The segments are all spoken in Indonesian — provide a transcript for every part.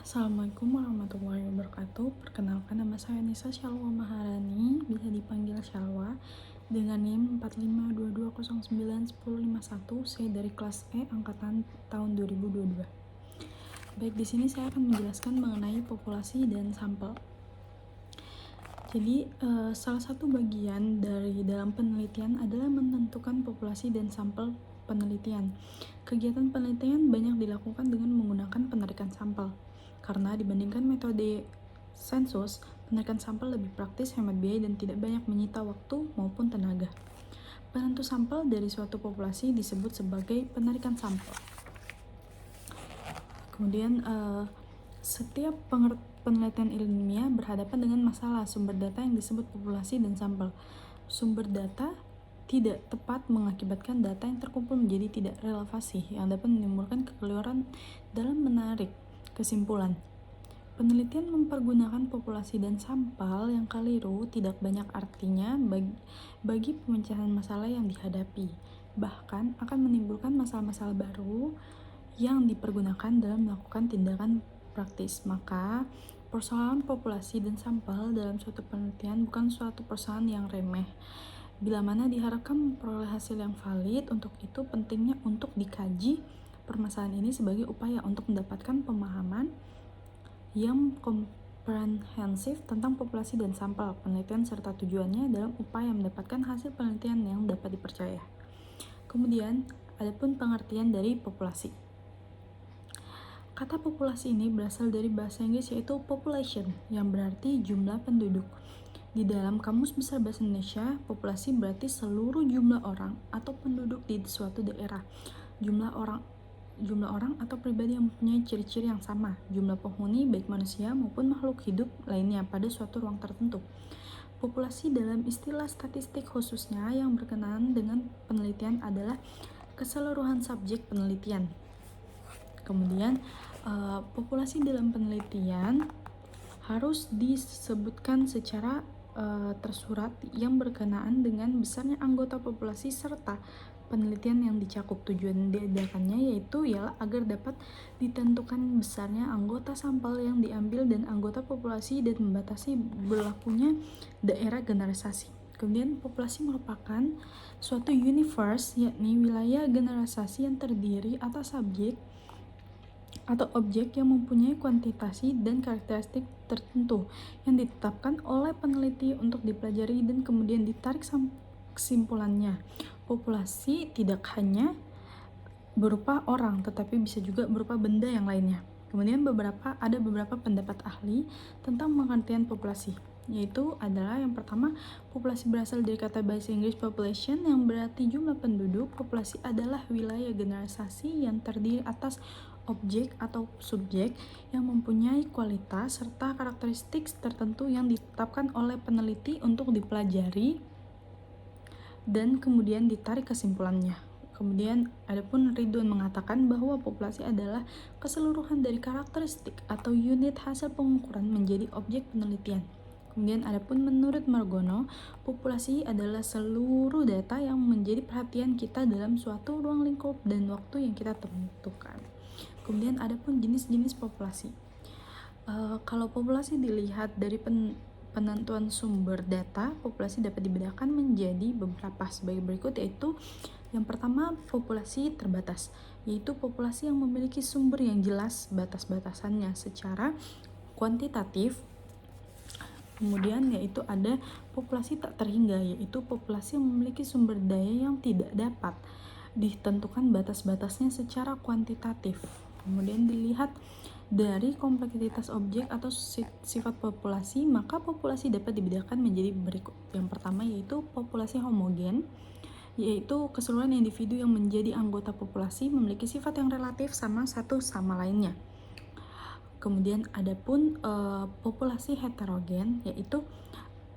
Assalamualaikum warahmatullahi wabarakatuh. Perkenalkan, nama saya Nisa Shalwa Maharani, bisa dipanggil Shalwa, dengan NIM 4522091051. Saya dari kelas E angkatan tahun 2022. Baik, di sini saya akan menjelaskan mengenai populasi dan sampel. Jadi, salah satu bagian dari dalam penelitian adalah menentukan populasi dan sampel penelitian. Kegiatan penelitian banyak dilakukan dengan menggunakan penarikan sampel. Karena dibandingkan metode sensus, penarikan sampel lebih praktis, hemat biaya, dan tidak banyak menyita waktu maupun tenaga. Penentu sampel dari suatu populasi disebut sebagai penarikan sampel. Kemudian, setiap penelitian ilmiah berhadapan dengan masalah sumber data yang disebut populasi dan sampel. Sumber data tidak tepat mengakibatkan data yang terkumpul menjadi tidak relevansi, yang dapat menimbulkan kekeliruan dalam menarik kesimpulan. Penelitian mempergunakan populasi dan sampel yang keliru tidak banyak artinya bagi pemecahan masalah yang dihadapi. Bahkan akan menimbulkan masalah-masalah baru yang dipergunakan dalam melakukan tindakan praktis. Maka, persoalan populasi dan sampel dalam suatu penelitian bukan suatu persoalan yang remeh. Bila mana diharapkan memperoleh hasil yang valid, untuk itu pentingnya untuk dikaji permasalahan ini sebagai upaya untuk mendapatkan pemahaman yang komprehensif tentang populasi dan sampel penelitian serta tujuannya dalam upaya mendapatkan hasil penelitian yang dapat dipercaya. Kemudian, adapun pengertian dari populasi. Kata populasi ini berasal dari bahasa Inggris yaitu population, yang berarti jumlah penduduk. Di dalam Kamus Besar Bahasa Indonesia, populasi berarti seluruh jumlah orang atau penduduk di suatu daerah. Jumlah orang atau pribadi yang mempunyai ciri-ciri yang sama, jumlah penghuni baik manusia maupun makhluk hidup lainnya pada suatu ruang tertentu. Populasi dalam istilah statistik khususnya yang berkenaan dengan penelitian adalah keseluruhan subjek penelitian. Kemudian, populasi dalam penelitian harus disebutkan secara tersurat yang berkenaan dengan besarnya anggota populasi serta penelitian yang dicakup. Tujuan diadakannya yaitu ialah agar dapat ditentukan besarnya anggota sampel yang diambil dan anggota populasi dan membatasi berlakunya daerah generalisasi. Kemudian, populasi merupakan suatu universe, yakni wilayah generalisasi yang terdiri atas subjek atau objek yang mempunyai kuantitasi dan karakteristik tertentu yang ditetapkan oleh peneliti untuk dipelajari dan kemudian ditarik kesimpulannya. Populasi tidak hanya berupa orang, tetapi bisa juga berupa benda yang lainnya. Kemudian ada beberapa pendapat ahli tentang pengertian populasi, yaitu adalah yang pertama, populasi berasal dari kata bahasa Inggris population yang berarti jumlah penduduk. Populasi adalah wilayah generalisasi yang terdiri atas objek atau subjek yang mempunyai kualitas serta karakteristik tertentu yang ditetapkan oleh peneliti untuk dipelajari dan kemudian ditarik kesimpulannya. Kemudian, adapun Ridwan mengatakan bahwa populasi adalah keseluruhan dari karakteristik atau unit hasil pengukuran menjadi objek penelitian. Kemudian, adapun menurut Margono, populasi adalah seluruh data yang menjadi perhatian kita dalam suatu ruang lingkup dan waktu yang kita tentukan. Kemudian, adapun jenis-jenis populasi. Kalau populasi dilihat dari penentuan sumber data, populasi dapat dibedakan menjadi beberapa sebagai berikut, yaitu yang pertama, populasi terbatas, yaitu populasi yang memiliki sumber yang jelas batas-batasannya secara kuantitatif. Kemudian yaitu ada populasi tak terhingga, yaitu populasi yang memiliki sumber daya yang tidak dapat ditentukan batas-batasnya secara kuantitatif. Kemudian dilihat dari kompleksitas objek atau sifat populasi, maka populasi dapat dibedakan menjadi berikut. Yang pertama yaitu populasi homogen, yaitu keseluruhan individu yang menjadi anggota populasi memiliki sifat yang relatif sama satu sama lainnya. Kemudian adapun populasi heterogen, yaitu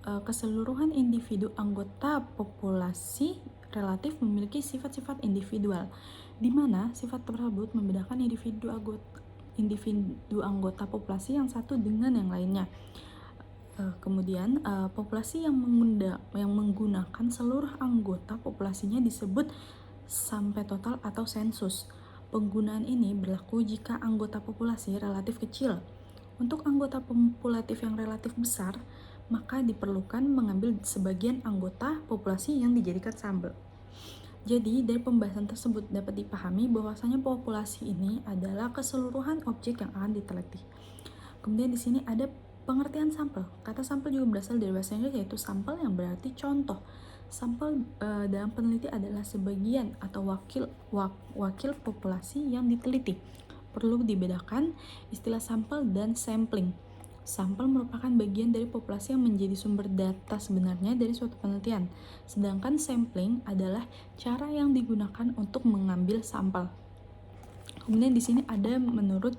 keseluruhan individu anggota populasi relatif memiliki sifat-sifat individual, di mana sifat tersebut membedakan individu anggota populasi yang satu dengan yang lainnya. Kemudian populasi yang menggunakan seluruh anggota populasinya disebut sampai total atau sensus. Penggunaan ini berlaku jika anggota populasi relatif kecil Untuk anggota populatif yang relatif besar, maka diperlukan mengambil sebagian anggota populasi yang dijadikan sampel. Jadi, dari pembahasan tersebut dapat dipahami bahwasanya populasi ini adalah keseluruhan objek yang akan diteliti. Kemudian di sini ada pengertian sampel. Kata sampel juga berasal dari bahasa Inggris, yaitu sampel yang berarti contoh. Sampel dalam peneliti adalah sebagian atau wakil populasi yang diteliti. Perlu dibedakan istilah sampel dan sampling. Sampel merupakan bagian dari populasi yang menjadi sumber data sebenarnya dari suatu penelitian. Sedangkan sampling adalah cara yang digunakan untuk mengambil sampel. Kemudian di sini ada menurut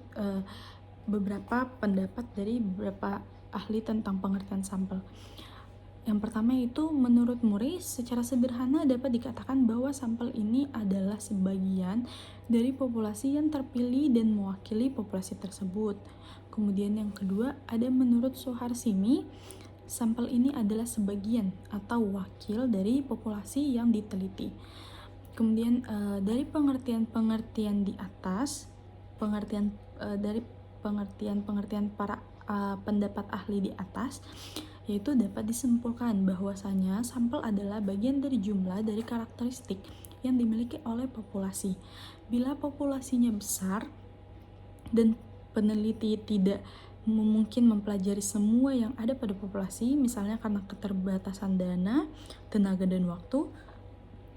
beberapa pendapat dari beberapa ahli tentang pengertian sampel. Yang pertama itu menurut Murray, secara sederhana dapat dikatakan bahwa sampel ini adalah sebagian dari populasi yang terpilih dan mewakili populasi tersebut. Kemudian yang kedua ada menurut Suharsini, sampel ini adalah sebagian atau wakil dari populasi yang diteliti. Kemudian dari pengertian di atas, dari pengertian para pendapat ahli di atas, yaitu dapat disimpulkan bahwasanya sampel adalah bagian dari jumlah dari karakteristik yang dimiliki oleh populasi. Bila populasinya besar dan peneliti tidak mungkin mempelajari semua yang ada pada populasi, misalnya karena keterbatasan dana, tenaga, dan waktu,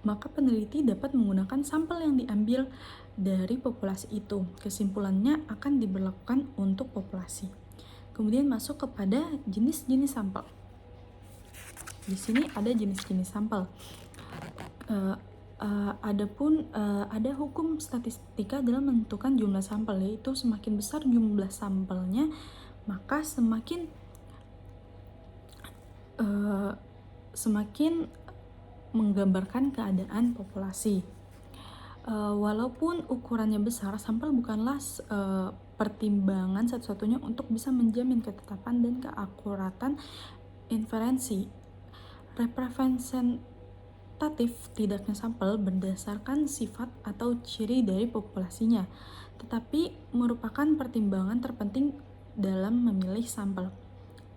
maka peneliti dapat menggunakan sampel yang diambil dari populasi itu. Kesimpulannya akan diberlakukan untuk populasi. Kemudian masuk kepada jenis-jenis sampel. Di sini ada jenis-jenis sampel. Ada hukum statistika dalam menentukan jumlah sampel, yaitu semakin besar jumlah sampelnya, maka semakin menggambarkan keadaan populasi. Walaupun ukurannya besar, sampel bukanlah pertimbangan satu-satunya untuk bisa menjamin ketetapan dan keakuratan inferensi. Representatif tidaknya sampel berdasarkan sifat atau ciri dari populasinya, tetapi merupakan pertimbangan terpenting dalam memilih sampel.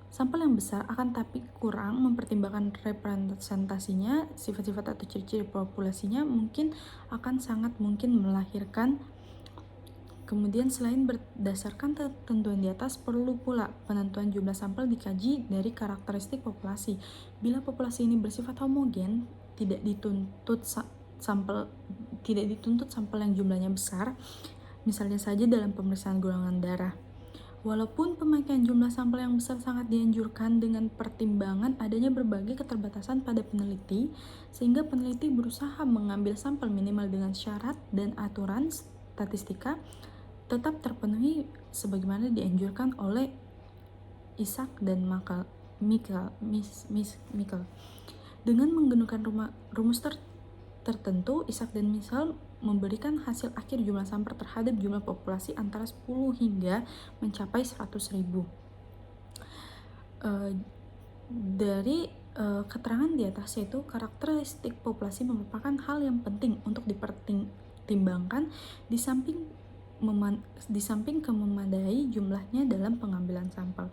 Sampel yang besar akan tapi kurang mempertimbangkan representasinya, sifat-sifat atau ciri-ciri populasinya akan sangat mungkin melahirkan. Kemudian selain berdasarkan ketentuan di atas, perlu pula penentuan jumlah sampel dikaji dari karakteristik populasi. Bila populasi ini bersifat homogen, tidak dituntut sampel yang jumlahnya besar, misalnya saja dalam pemeriksaan golongan darah. Walaupun pemakaian jumlah sampel yang besar sangat dianjurkan dengan pertimbangan adanya berbagai keterbatasan pada peneliti, sehingga peneliti berusaha mengambil sampel minimal dengan syarat dan aturan statistika tetap terpenuhi sebagaimana dianjurkan oleh Isaac dan Michael. Dengan menggunakan rumus tertentu, Isaac dan Michael memberikan hasil akhir jumlah sampel terhadap jumlah populasi antara 10 hingga mencapai 100.000. Dari keterangan di atas, yaitu karakteristik populasi merupakan hal yang penting untuk dipertimbangkan di samping memadai jumlahnya dalam pengambilan sampel.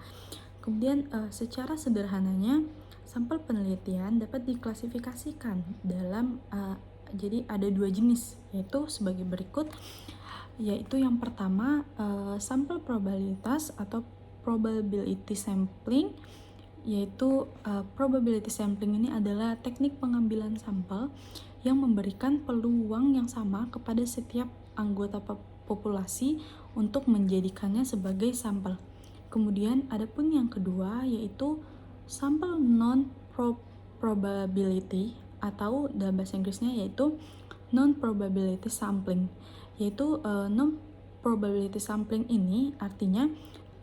Kemudian secara sederhananya, sampel penelitian dapat diklasifikasikan dalam jadi ada dua jenis, yaitu sebagai berikut, yaitu yang pertama sampel probabilitas atau probability sampling, yaitu probability sampling ini adalah teknik pengambilan sampel yang memberikan peluang yang sama kepada setiap anggota populasi untuk menjadikannya sebagai sampel. Kemudian adapun yang kedua, yaitu sampel non-probability atau dalam bahasa Inggrisnya yaitu non-probability sampling. Yaitu non-probability sampling ini artinya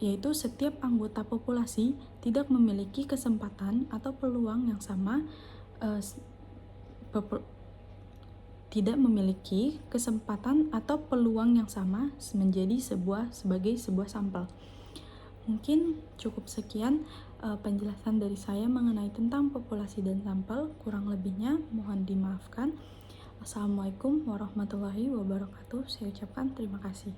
yaitu setiap anggota populasi tidak memiliki kesempatan atau peluang yang sama sebagai sebuah sampel. Mungkin cukup sekian penjelasan dari saya mengenai tentang populasi dan sampel. Kurang lebihnya mohon dimaafkan. Assalamualaikum warahmatullahi wabarakatuh. Saya ucapkan terima kasih.